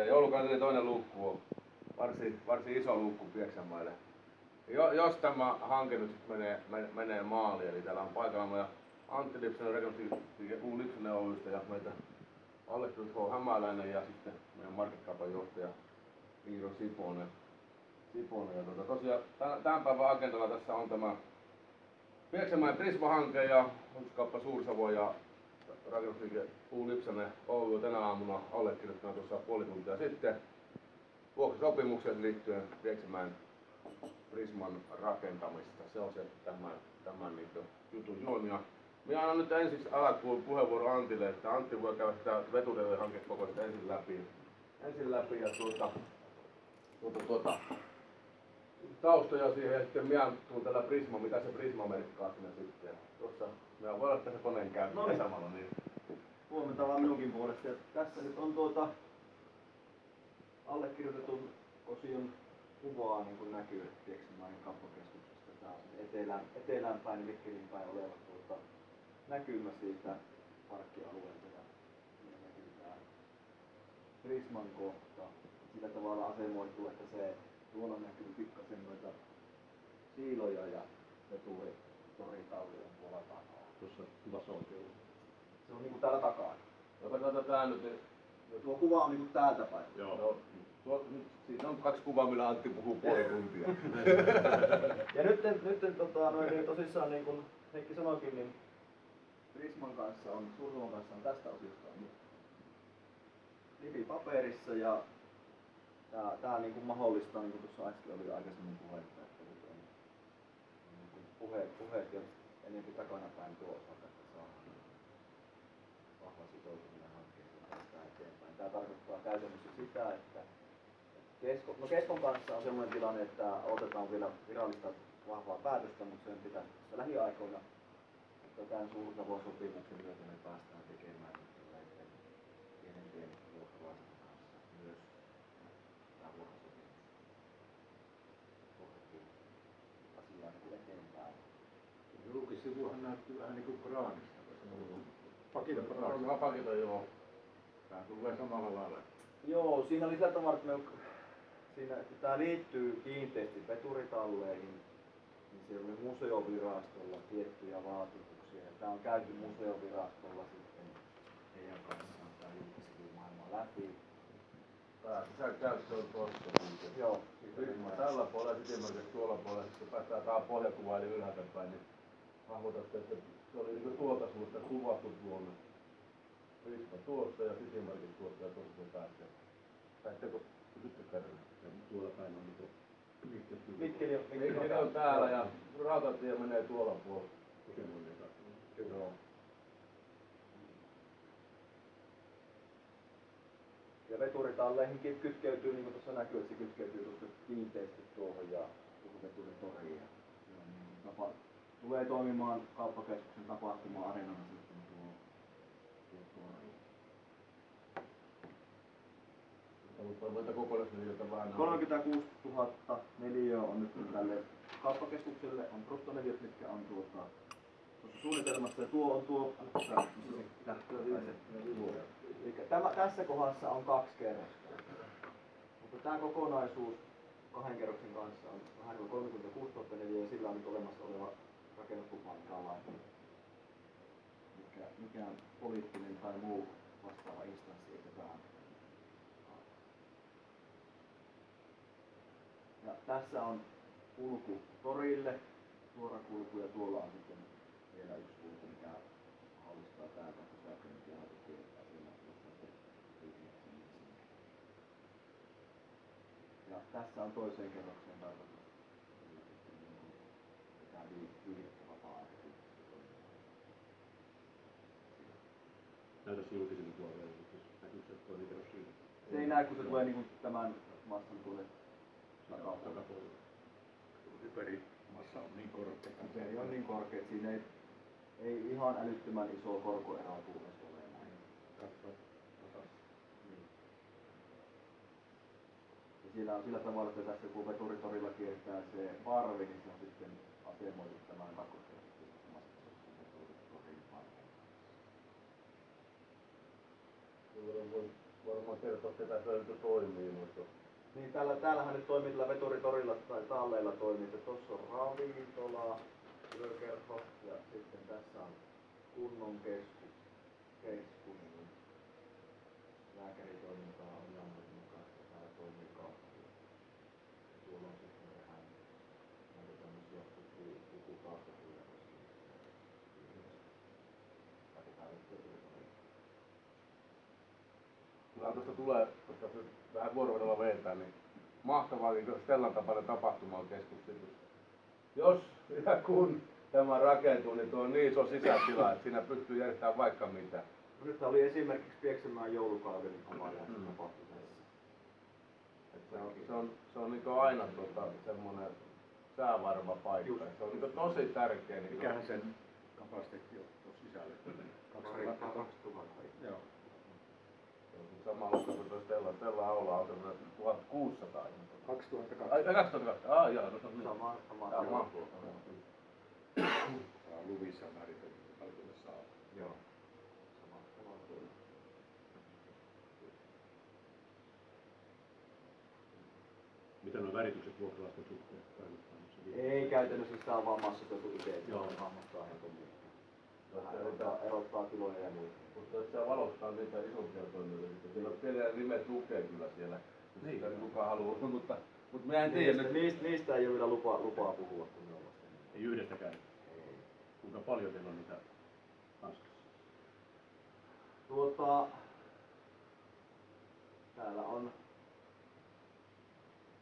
Joulukalenterin toinen luukku on varsin iso luukku Pieksämäelle. Jos tämä hanke nyt menee maaliin, eli täällä on paikalla meidän Antti Lipsanen rakennusliike U Lipsanen Oy:stä ja meitä allekirjoitus H. Hämäläinen ja sitten meidän marketkaupan johtaja Iiro Siponen. Ja tosiaan tämän päivän agendalla tässä on tämä Pieksämäen Prisma-hanke ja Huutokauppa Suur-Savo ja rakennusliike U Lipsanen Oy tänä aamuna allekirjoittuna tuossa puoli tuntia sitten vuokrasopimuksen liittyen Pieksämäen Prisman rakentamista. Se on se tämän jutun juonia. Minä annan nyt ensiksi alkuun puheenvuoro Antille, että Antti voi käydä sitä vetureiden hankekokoista ensin läpi ja taustoja siihen ja sitten minä tuun tällä Prisma, mitä se Prisma merkkaa sinne sitten. Tuossa minä voin ottaa se koneen käyttöön samalla. Niin. Huomenta vaan minunkin puolesta. Ja tässä nyt on allekirjoitetun osion kuvaa niin kuin näkyy Pieksämäen kauppakeskuksesta. Tämä on etelään päin, Mikkelin päin oleva näkymä siitä parkkialueelta ja näkyy tämä Prisman kohta. Sillä tavalla asemoitu, että se tuolla näkyy pikkasen noita siiloja ja veturitallien tuolla takana. Tuossa kuvassa oikein. Se on niinku täällä takana. Joka tää nyt. Tuo kuva on niinku täältä päin. Joo. Siinä on 2 kuvaa, millä Antti puhuu puoli tuntia. Ja nyt niin tosissaan niin kuin Heikki sanoikin, niin Prisman kanssa on, Suur-Savon kanssa on tästä osiosta on livi paperissa ja tää niin kuin mahdollistaa, niin kuin tuossa äsken oli aikaisemmin puhetta, että nyt on niin kuin puheet jo enemmän takanapäin tuo osalta, että saadaan vahva sitoutuminen hankkeeseen tästä eteenpäin. Tää tarkoittaa käytännössä sitä, että Keskon kanssa on sellainen tilanne, että otetaan vielä virallista vahvaa päätöstä, mutta sen pitää lähiaikoina, että tämän Suur-Savon sopimuksen myötä me päästään tekemään näiden pienempien vuokralaisten kanssa myös tämä vuokrasopimus. Asiaa eteenpäin. Julkisivuhan näytti vähän niin kuin kraanista. Pakita, joo. Tää tulee samalla lailla. Joo, siinä oli sillä tavalla, että tämä liittyy kiinteästi veturitalleihin, niin siellä oli museovirastolla tiettyjä vaatimuksia. Ja tämä on käyty museovirastolla sitten heidän kanssaan tämä julkisivumaailma läpi. Tää sisäkäyttö on tuossa. Joo. Prisma tällä puolella ja Citymarket tuolla puolella. Sitten päästään tää pohjakuva eli ylhäältä päin. Niin hahmotatte, että se oli niinku tuolta suusta kuvattu tuonne. Prisma tuossa ja Citymarket tuossa ja tuossa päästä. Päästäänkö sitten kerran? Tuolla päin on niinku Mikkeli on täällä ja rautatie menee tuolla puolella. Joo. Ja veturitalleihin kytkeytyy, niin kuin tuossa näkyy, että se kytkeytyy tuosta kiinteästi tuohon ja tuohon veturitoriin. Tulee toimimaan kauppakeskuksen tapahtuma-areenana sitten tuo tori. Mutta kokonaisneliöitä vähän 36 000 neliöä on nyt tälle kauppakeskukselle, on bruttoneliöt, mitkä on tuossa suunnitelmassa. Ja tuo on tässä kohdassa on 2 kerrosta. Mutta tämä kokonaisuus 2 kerroksen kanssa on vähän kuin 36 000 neliöä ja sillä on nyt olemassa oleva rakennuslupa, mikä poliittinen tai muu vastaava instanssi eikä tähän. Ja tässä on kulku torille, suora kulku ja tuolla on sitten vielä yksi kulku, mikä mahdollistaa täältä pysäköintiä ja kiertää siellä ja tässä on toiseen kerrokseen tarkoitus tämä viihdettä vapaa-aika. Näytäisi julkisille puolelle, näkyykö se toinen kerros siitä? Se ei näy, kun se tulee niin tämän massan tuonne takapuolelle. Yperimassa on niin korkea. Se ei ole niin korkea, että siinä ei ihan älyttömän iso korkoeroa tule olemaan. Ja siellä on sillä tavalla, että tässä kun veturitorilla kiertää se parvi, niin se on sitten asemoitu tämän kakkoskeskuksen samassa veturitorin parveen. Voi varmaan kertoa tätä se nyt toimii, mutta Niin täällähän nyt toimii tällä veturitorilla tai talleilla toimii, että tuossa on ravintola, yökerho ja sitten tässä on kunnon keskus, niin lääkäritoimintaa on Jannin mukaista, täällä toimii kahvia. Ja tuolla on sitten vähän näitä tämmöisiä pukukahvia. Laitetaan nyt veturitorilla. kyllä tuosta tulee, koska se vähän vuorovedellä vetää, niin mahtavaa, niin Stellan tapainen tapahtuma on keskustelus. Jos ja kun tämä rakentuu, niin tuo on niin iso sisätila, että siinä pystyy järjestämään vaikka mitä. Nyt oli esimerkiksi Pieksämäen joulukauden avajainen tapahtui tässä. Se on niinku aina semmonen säävarma paikka. Se on niinku tosi tärkeä. Niin Mikähän sen kapasiteetti on tuossa sisällä? 2000. Joo. Sama luku kuin tuo Stella Aula on semmoinen 1600. 2002. Ai 2002, joo, no se on niin. Sama Sama. Saa luvissa määritelty, paljon saa. Joo. Sama tuo. Mitä nuo väritykset vuokralaisten suhteen? Ei käytännössä sitä on vaan massatoitu itse, että Joo. on hahmottaa helpommin. Vähän Joo. erottaa tiloja ja muita. Mutta jos siellä valostaa niitä isompia toimijoita, niin siellä on pieniä nimet lukee kyllä siellä. Niin. Sitä kuka haluaa, mutta mä en tiedä nyt. Niistä ei ole vielä lupaa puhua, kun ne on vasta. Ei yhdestäkään. Ei. Kuinka paljon teillä on niitä Tanskassa? Täällä on